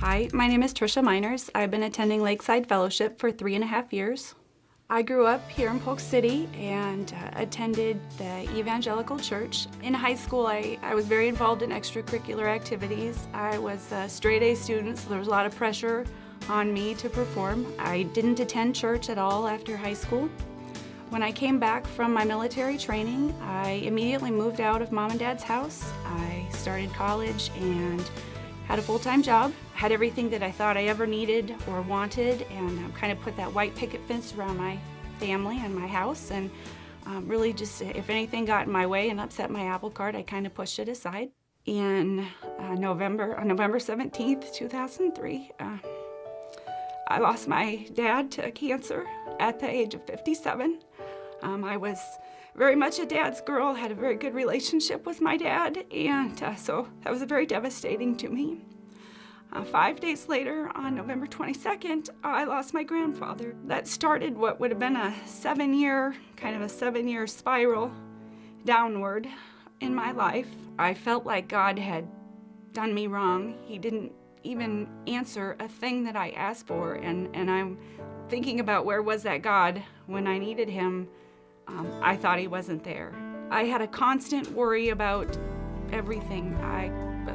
Hi, my name is Tricia Miners. I've been attending Lakeside Fellowship for 3.5 years. I grew up here in Polk City and attended the Evangelical Church. In high school, I was very involved in extracurricular activities. I was a straight A student, so there was a lot of pressure on me to perform. I didn't attend church at all after high school. When I came back from my military training, I immediately moved out of Mom and Dad's house. I started college and had a full-time job, had everything that I thought I ever needed or wanted, and kind of put that white picket fence around my family and my house, and really just, if anything got in my way and upset my apple cart, I kind of pushed it aside. On November 17th, 2003, I lost my dad to cancer at the age of 57. I was very much a dad's girl, had a very good relationship with my dad, and so that was very devastating to me. 5 days later, on November 22nd, I lost my grandfather. That started what would have been a 7-year spiral downward in my life. I felt like God had done me wrong. He didn't even answer a thing that I asked for, and I'm thinking about where was that God when I needed him. I thought he wasn't there. I had a constant worry about everything. I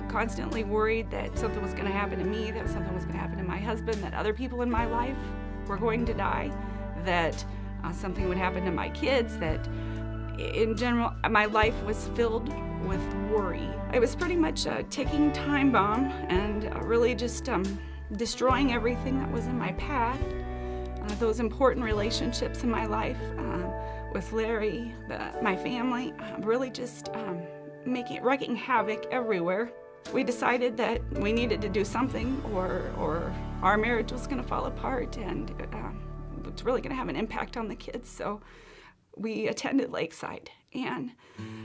constantly worried that something was going to happen to me, that something was going to happen to my husband, that other people in my life were going to die, that something would happen to my kids, that in general, my life was filled with worry. It was pretty much a ticking time bomb and really just destroying everything that was in my path. Those important relationships in my life with Larry, my family, really just wreaking havoc everywhere. We decided that we needed to do something or our marriage was going to fall apart, and it was really going to have an impact on the kids. So we attended Lakeside, and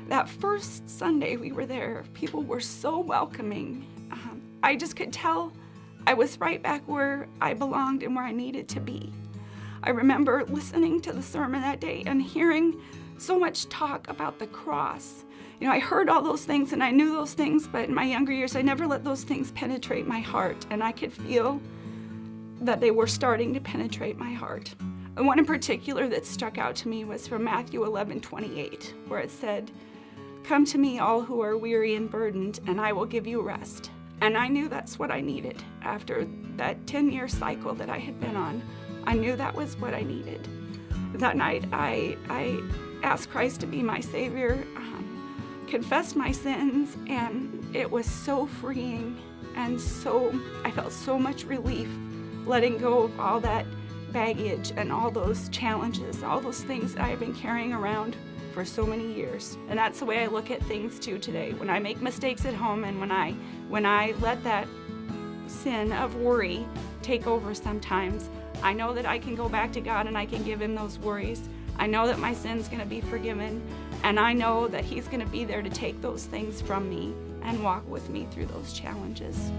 that first Sunday we were there, people were so welcoming. I just could tell I was right back where I belonged and where I needed to be. I remember listening to the sermon that day and hearing so much talk about the cross. You know, I heard all those things and I knew those things, but in my younger years, I never let those things penetrate my heart, and I could feel that they were starting to penetrate my heart. And one in particular that stuck out to me was from Matthew 11:28, where it said, "Come to me, all who are weary and burdened, and I will give you rest." And I knew that's what I needed after that 10-year cycle that I had been on. I knew that was what I needed. That night, I asked Christ to be my Savior, confessed my sins, and it was so freeing, and I felt so much relief letting go of all that baggage and all those challenges, all those things that I have been carrying around for so many years. And that's the way I look at things too today. When I make mistakes at home and when I let that sin of worry take over sometimes, I know that I can go back to God and I can give him those worries. I know that my sin's gonna be forgiven, and I know that he's gonna be there to take those things from me and walk with me through those challenges.